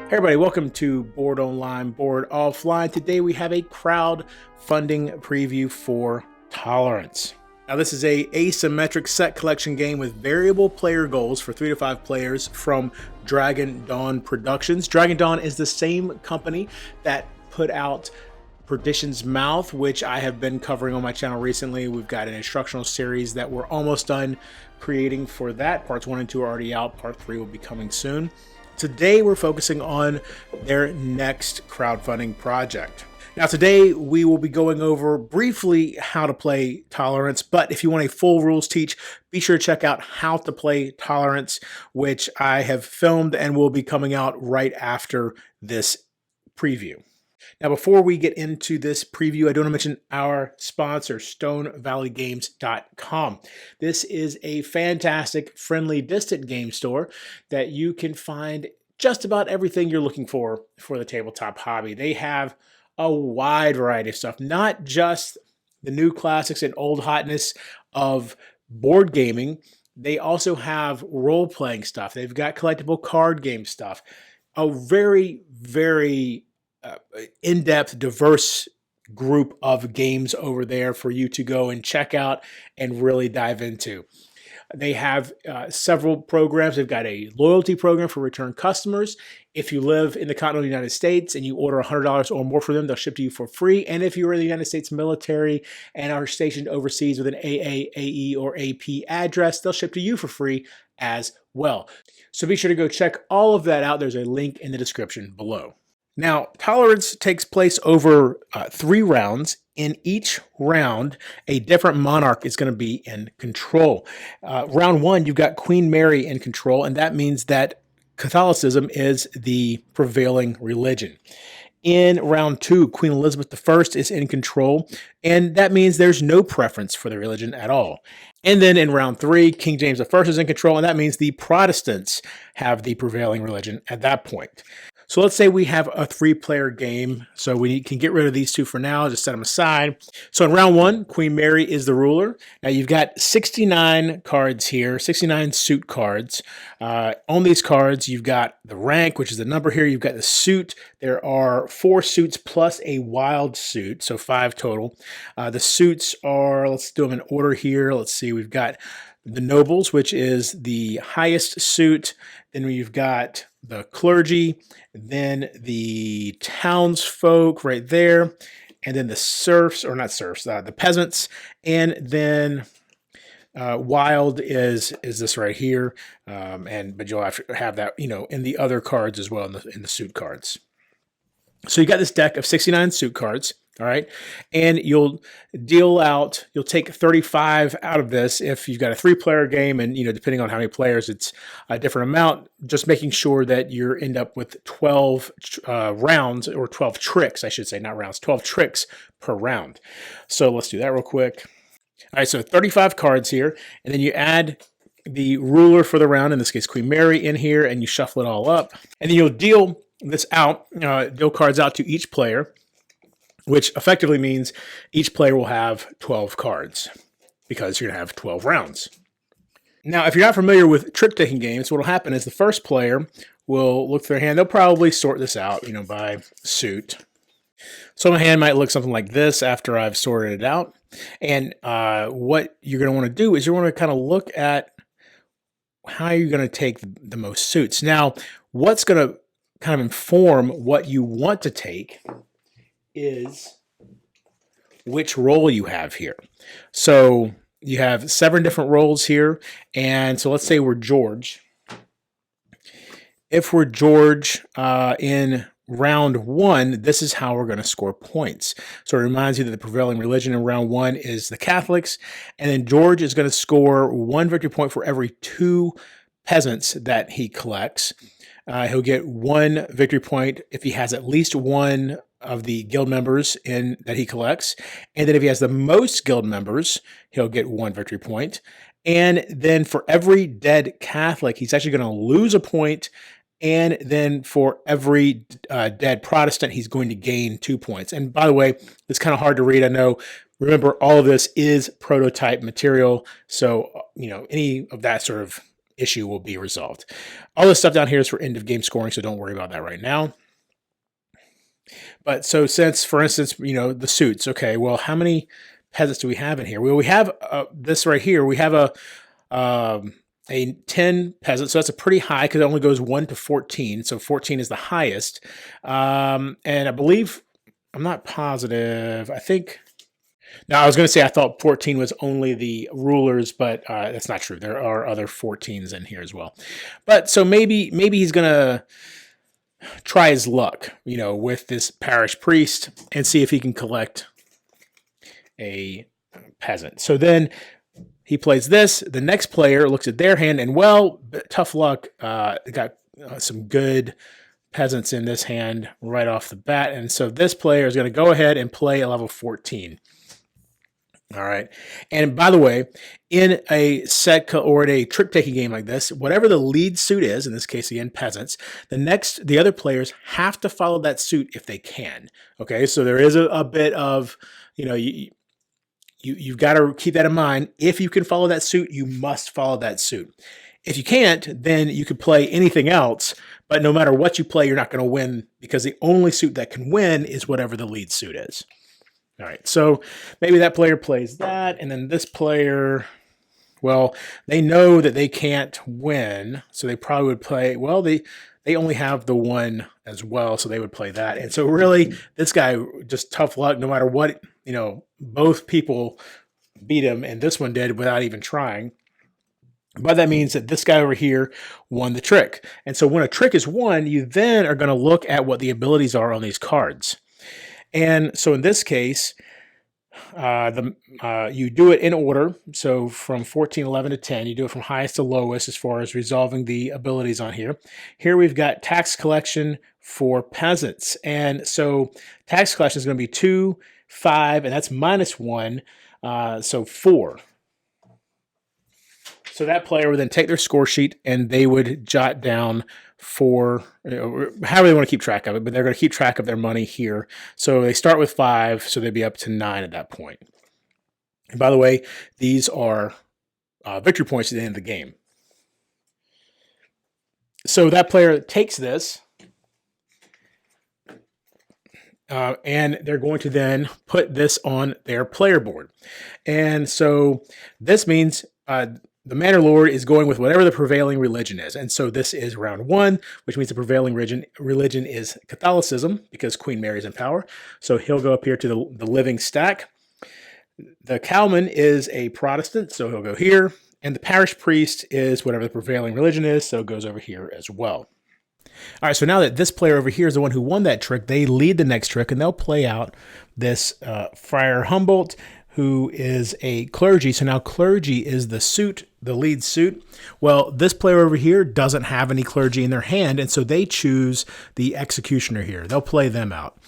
Hey everybody, welcome to Board Online, Board Offline. Today we have a crowdfunding preview for Tolerance. Now this is a asymmetric set collection game with variable player goals for 3 to 5 players from Dragon Dawn Productions. Dragon Dawn is the same company that put out Perdition's Mouth, which I have been covering on my channel recently. We've got an instructional series that we're almost done creating for that. Parts 1 and 2 are already out. Part 3 will be coming soon. Today we're focusing on their next crowdfunding project. Now today we will be going over briefly how to play Tolerance, but if you want a full rules teach, be sure to check out How to Play Tolerance, which I have filmed and will be coming out right after this preview. Now, before we get into this preview, I do want to mention our sponsor, StonevalleyGames.com. This is a fantastic, friendly, distant game store that you can find just about everything you're looking for the tabletop hobby. They have a wide variety of stuff, not just the new classics and old hotness of board gaming. They also have role-playing stuff. They've got collectible card game stuff. A very, very in-depth, diverse group of games over there for you to go and check out and really dive into. They have several programs. They've got a loyalty program for return customers. If you live in the continental United States and you order $100 or more for them, they'll ship to you for free. And if you're in the United States military and are stationed overseas with an AA, AE, or AP address, they'll ship to you for free as well. So be sure to go check all of that out. There's a link in the description below. Now, Tolerance takes place over 3 rounds. In each round, a different monarch is going to be in control. Round 1, you've got Queen Mary in control, and that means that Catholicism is the prevailing religion. In round 2, Queen Elizabeth I is in control, and that means there's no preference for the religion at all. And then in round 3, King James I is in control, and that means the Protestants have the prevailing religion at that point. So let's say we have a 3-player game, so we can get rid of these 2 for now, just set them aside. So in round 1, Queen Mary is the ruler. Now you've got 69 cards here, 69 suit cards. On these cards, you've got the rank, which is the number here. You've got the suit. There are 4 suits plus a wild suit, so 5 total. The suits are, let's do them in order here. Let's see, we've got the nobles, which is the highest suit. Then we've got the clergy, then the townsfolk right there, and then the serfs, or not serfs, the peasants, and then wild is this right here, but you'll have to have that, in the other cards as well, in the suit cards. So you got this deck of 69 suit cards. All right. And you'll take 35 out of this if you've got a 3-player game, and, depending on how many players, it's a different amount, just making sure that you end up with 12 rounds, or 12 tricks, I should say, not rounds, 12 tricks per round. So let's do that real quick. All right. So 35 cards here, and then you add the ruler for the round, in this case, Queen Mary, in here, and you shuffle it all up, and then you'll deal this out, deal cards out to each player, which effectively means each player will have 12 cards because you're going to have 12 rounds. Now, if you're not familiar with trick-taking games, what will happen is the first player will look through their hand. They'll probably sort this out, by suit. So my hand might look something like this after I've sorted it out. And what you're going to want to do is you want to kind of look at how you're going to take the most suits. Now, what's going to kind of inform what you want to take is which role you have here. So you have 7 different roles here. And so let's say we're George. If we're George in round 1, this is how we're going to score points. So it reminds you that the prevailing religion in round 1 is the Catholics. And then George is going to score 1 victory point for every 2 peasants that he collects. He'll get 1 victory point if he has at least 1 of the guild members that he collects. And then if he has the most guild members, he'll get 1 victory point. And then for every dead Catholic, he's actually going to lose a point. And then for every dead Protestant, he's going to gain 2 points. And by the way, it's kind of hard to read, I know. Remember, all of this is prototype material. So, any of that sort of issue will be resolved. All this stuff down here is for end of game scoring, so don't worry about that right now. But so since, for instance, the suits, okay, well, how many peasants do we have in here? Well, we have this right here. We have a 10 peasants, so that's a pretty high because it only goes 1 to 14. So 14 is the highest. And I believe, I'm not positive, I think, no, I was going to say I thought 14 was only the rulers, but that's not true. There are other 14s in here as well. But so maybe he's going to try his luck, with this parish priest and see if he can collect a peasant. So then he plays this. The next player looks at their hand and, well, tough luck. Got some good peasants in this hand right off the bat. And so this player is going to go ahead and play a level 14. All right. And by the way, in a set or in a trick-taking game like this, whatever the lead suit is, in this case, again, peasants, the other players have to follow that suit if they can. Okay. So there is a bit of, you've got to keep that in mind. If you can follow that suit, you must follow that suit. If you can't, then you could play anything else, but no matter what you play, you're not going to win because the only suit that can win is whatever the lead suit is. All right, so maybe that player plays that, and then this player, well, they know that they can't win, so they probably would play, well, they only have the one as well, so they would play that. And so really, this guy, just tough luck, no matter what, both people beat him, and this one did without even trying. But that means that this guy over here won the trick. And so when a trick is won, you then are going to look at what the abilities are on these cards. And so in this case, you do it in order. So from 14, 11 to 10, you do it from highest to lowest as far as resolving the abilities on here. Here we've got tax collection for peasants. And so tax collection is going to be 2, 5, and that's -1, so 4. So that player would then take their score sheet and they would jot down for, however they want to keep track of it, but they're going to keep track of their money here. So they start with 5, so they'd be up to 9 at that point. And by the way, these are victory points at the end of the game. So that player takes this, and they're going to then put this on their player board. And so this means the Manor Lord is going with whatever the prevailing religion is. And so this is round 1, which means the prevailing religion is Catholicism because Queen Mary's in power. So he'll go up here to the living stack. The cowman is a Protestant, so he'll go here. And the parish priest is whatever the prevailing religion is, so it goes over here as well. All right, so now that this player over here is the one who won that trick, they lead the next trick, and they'll play out this Friar Humboldt, who is a clergy. So now clergy is the suit, the lead suit. Well, this player over here doesn't have any clergy in their hand, and so they choose the executioner here. They'll play them out.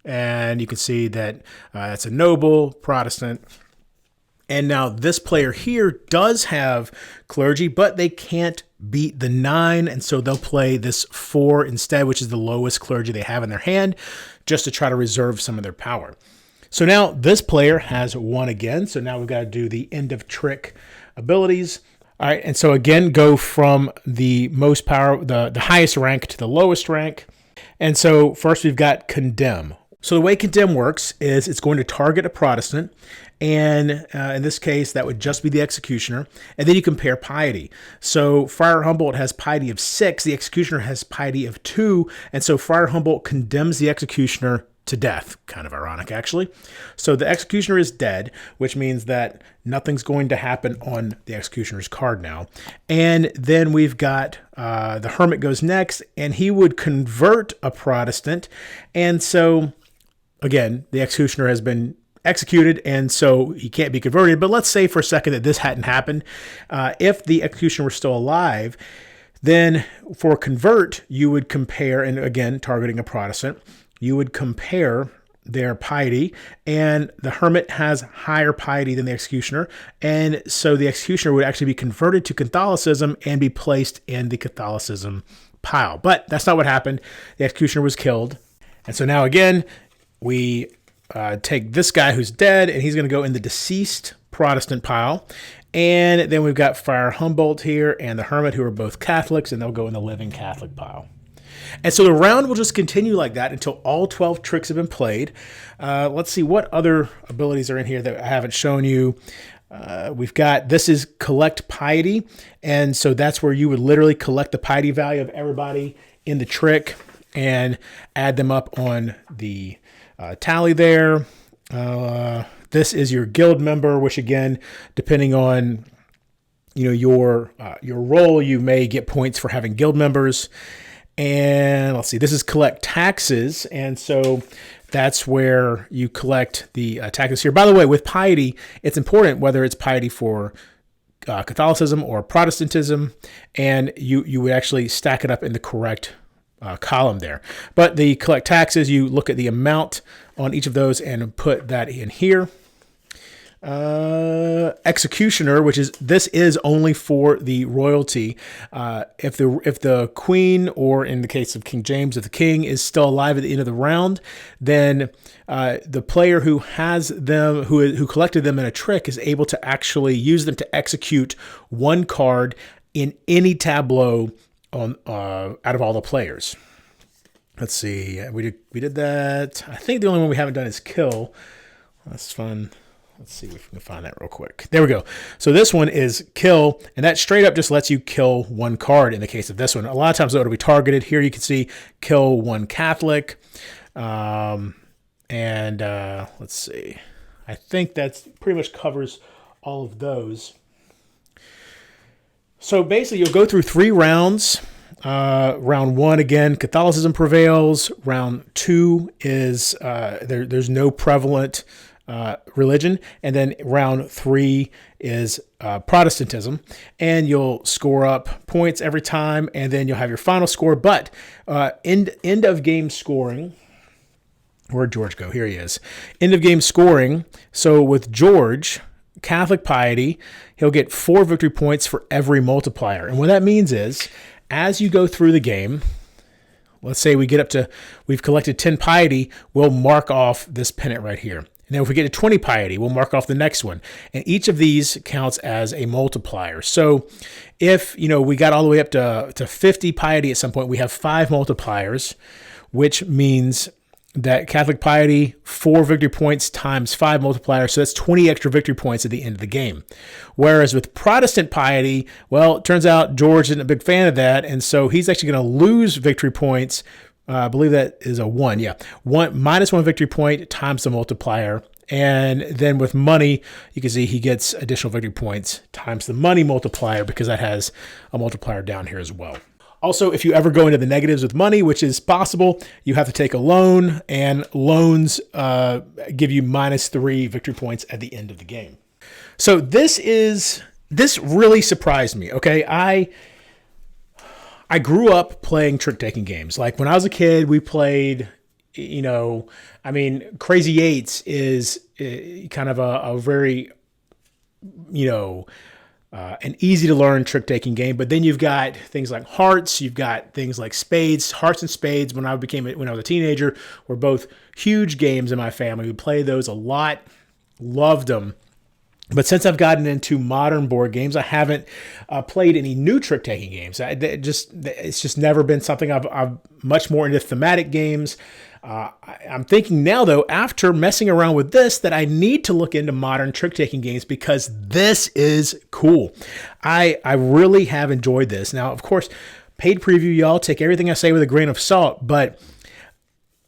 And you can see that it's a noble, Protestant. And now this player here does have clergy, but they can't beat the 9, and so they'll play this 4 instead, which is the lowest clergy they have in their hand, just to try to reserve some of their power. So now this player has won again. So now we've got to do the end of trick abilities. All right, and so again, go from the most power, the highest rank to the lowest rank. And so first we've got condemn. So the way condemn works is it's going to target a Protestant, and in this case, that would just be the executioner. And then you compare piety. So Friar Humboldt has piety of 6, the executioner has piety of 2, and so Friar Humboldt condemns the executioner to death. Kind of ironic, actually. So the executioner is dead, which means that nothing's going to happen on the executioner's card now. And then we've got the hermit goes next, and he would convert a Protestant. And so, again, the executioner has been executed, and so he can't be converted. But let's say for a second that this hadn't happened. If the executioner were still alive, then for convert, you would compare, and again, targeting a Protestant, you would compare their piety, and the hermit has higher piety than the executioner, and so the executioner would actually be converted to Catholicism and be placed in the Catholicism pile. But that's not what happened. The executioner was killed, and so now again, we take this guy who's dead, and he's going to go in the deceased Protestant pile. And then we've got Friar Humboldt here and the Hermit, who are both Catholics, and they'll go in the Living Catholic pile. And so the round will just continue like that until all 12 tricks have been played. Let's see what other abilities are in here that I haven't shown you. We've got, this is collect piety. And so that's where you would literally collect the piety value of everybody in the trick and add them up on the tally there. This is your guild member, which again, depending on your role, you may get points for having guild members. And let's see, this is collect taxes. And so that's where you collect the taxes here. By the way, with piety, it's important whether it's piety for Catholicism or Protestantism, and you would actually stack it up in the correct column there. But the collect taxes, you look at the amount on each of those and put that in here. Executioner, this is only for the royalty. If the queen, or in the case of King James, if the king is still alive at the end of the round, then the player who has them, who collected them in a trick, is able to actually use them to execute one card in any tableau on out of all the players. Let's see, we did that. I think the only one we haven't done is kill. That's fun. Let's see if we can find that real quick. There we go. So this one is kill, and that straight up just lets you kill one card in the case of this one. A lot of times though, it'll be targeted. Here you can see kill one Catholic. Let's see. I think that's pretty much covers all of those. So basically you'll go through 3 rounds. Round 1, again, Catholicism prevails. Round 2 is there's no prevalent religion, and then round 3 is Protestantism, and you'll score up points every time, and then you'll have your final score. But end of game scoring, where'd George go? Here he is. End of game scoring. So with George, Catholic piety, he'll get 4 victory points for every multiplier. And what that means is, as you go through the game, let's say we've collected 10 piety, we'll mark off this pennant right here. And then if we get to 20 piety, we'll mark off the next one. And each of these counts as a multiplier. So if, we got all the way up to 50 piety at some point, we have 5 multipliers, which means that Catholic piety, 4 victory points times 5 multipliers. So that's 20 extra victory points at the end of the game. Whereas with Protestant piety, well, it turns out George isn't a big fan of that. And so he's actually going to lose victory points. I believe that is a 1. Yeah. Minus 1 victory point times the multiplier. And then with money, you can see he gets additional victory points times the money multiplier, because that has a multiplier down here as well. Also, if you ever go into the negatives with money, which is possible, you have to take a loan, and loans give you minus 3 victory points at the end of the game. So this really surprised me. Okay. I grew up playing trick-taking games. Like when I was a kid, we played, Crazy Eights is kind of a very, an easy to learn trick-taking game. But then you've got things like Hearts, you've got things like Spades. Hearts and Spades, when I was a teenager, were both huge games in my family. We played those a lot, loved them. But since I've gotten into modern board games, I haven't played any new trick-taking games. It's just never been something I'm much more into thematic games. I'm thinking now, though, after messing around with this, that I need to look into modern trick-taking games, because this is cool. I really have enjoyed this. Now, of course, paid preview, y'all, take everything I say with a grain of salt, but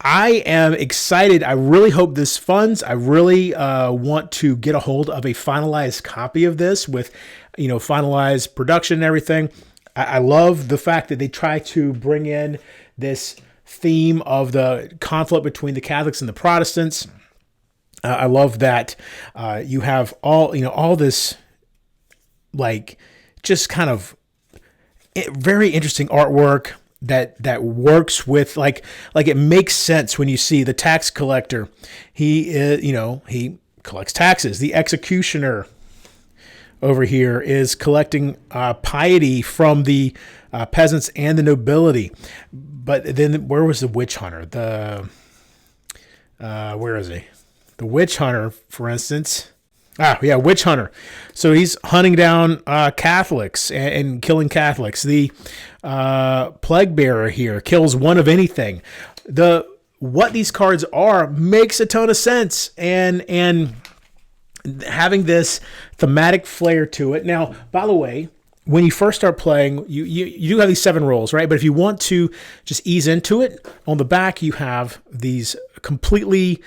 I am excited. I really hope this funds. I really want to get a hold of a finalized copy of this with, finalized production and everything. I love the fact that they try to bring in this theme of the conflict between the Catholics and the Protestants. I love that you have all this, like, just kind of very interesting artwork that works with like it makes sense when you see the tax collector. He is, he collects taxes. The executioner over here is collecting piety from the peasants and the nobility. But then where was the witch hunter? Where is he? The witch hunter, for instance. Ah, yeah, witch hunter. So he's hunting down Catholics and killing Catholics. The plague bearer here kills one of anything. What these cards are makes a ton of sense, and having this thematic flair to it. Now, by the way, when you first start playing, you do have these 7 rolls, right? But if you want to just ease into it, on the back you have these completely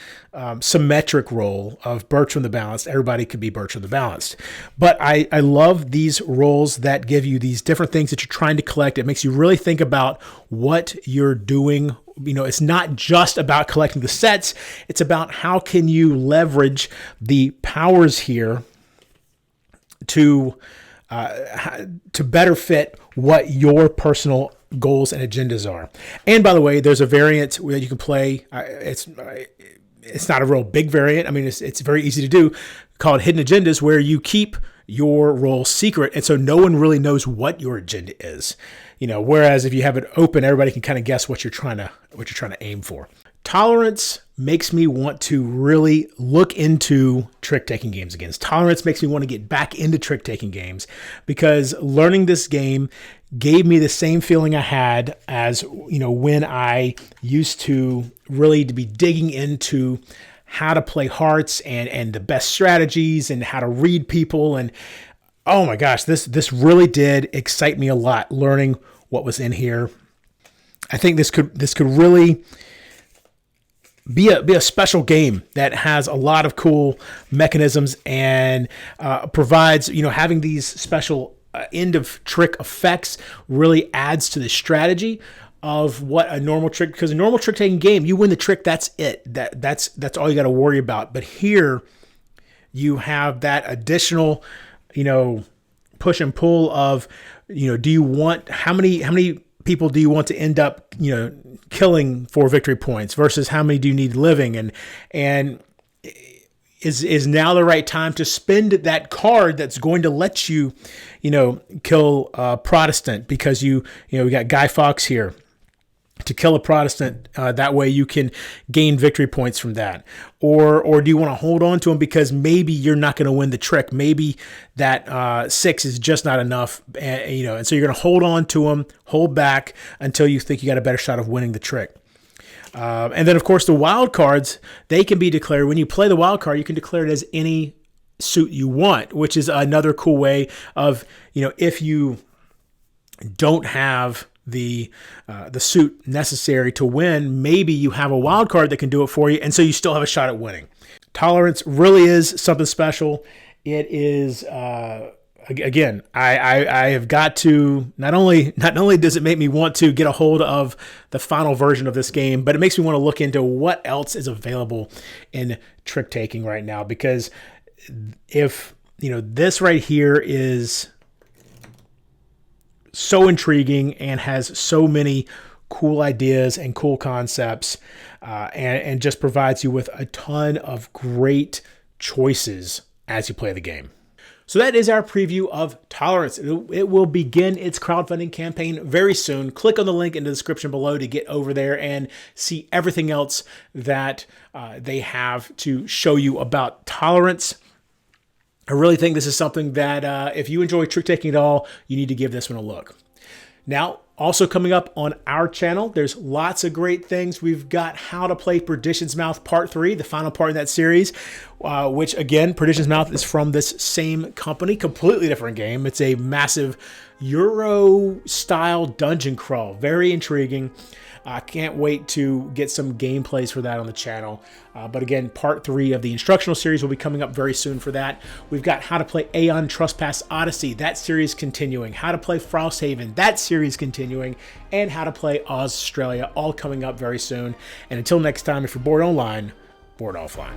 symmetric roll of Bertram the Balanced. Everybody could be Bertram the Balanced. But I love these rolls that give you these different things that you're trying to collect. It makes you really think about what you're doing. You know, it's not just about collecting the sets. It's about how can you leverage the powers here to better fit what your personal goals and agendas are. And by the way, there's a variant where you can play. It's not a real big variant. I mean, it's very easy to do, called Hidden Agendas, where you keep your role secret, and so no one really knows what your agenda is. You know, whereas if you have it open, everybody can kind of guess what you're trying to aim for. Tolerance makes me want to really look into trick-taking games again. Tolerance makes me want to get back into trick-taking games, because learning this game gave me the same feeling I had as, you know, when I used to really be digging into how to play hearts and the best strategies and how to read people. And oh my gosh, this really did excite me a lot, learning what was in here. I think this could really be a special game that has a lot of cool mechanisms and provides, you know, having these special end of trick effects really adds to the strategy of what a normal trick, because a normal trick taking game, you win the trick, that's it. That's all you got to worry about. But here you have that additional, you know, push and pull of, you know, do you want, how many people do you want to end up, you know, killing for victory points versus how many do you need living, and is now the right time to spend that card that's going to let you, you know, kill a Protestant, because you know, we got Guy Fawkes here to kill a Protestant. That way you can gain victory points from that. Or do you want to hold on to him because maybe you're not going to win the trick? Maybe that 6 is just not enough, you know, and so you're going to hold on to him, hold back until you think you got a better shot of winning the trick. And then, of course, the wild cards, they can be declared. When you play the wild card, you can declare it as any suit you want, which is another cool way of, you know, if you don't have the suit necessary to win, maybe you have a wild card that can do it for you, and so you still have a shot at winning. Tolerance really is something special. It is again, I have got to not only does it make me want to get a hold of the final version of this game, but it makes me want to look into what else is available in trick taking right now, because if, you know, this right here is so intriguing and has so many cool ideas and cool concepts, and just provides you with a ton of great choices as you play the game. So that is our preview of Tolerance. It will begin its crowdfunding campaign very soon. Click on the link in the description below to get over there and see everything else that they have to show you about Tolerance. I really think this is something that if you enjoy trick taking at all, you need to give this one a look. Now, also coming up on our channel, there's lots of great things. We've got How to Play Perdition's Mouth Part 3, the final part in that series, which again, Perdition's Mouth is from this same company, completely different game. It's a massive Euro-style dungeon crawl, very intriguing. I can't wait to get some gameplays for that on the channel. But again, part 3 of the instructional series will be coming up very soon for that. We've got How to Play Aeon Trespass Odyssey, that series continuing. How to Play Frosthaven, that series continuing. And How to Play Australia, all coming up very soon. And until next time, if you're bored online, board offline.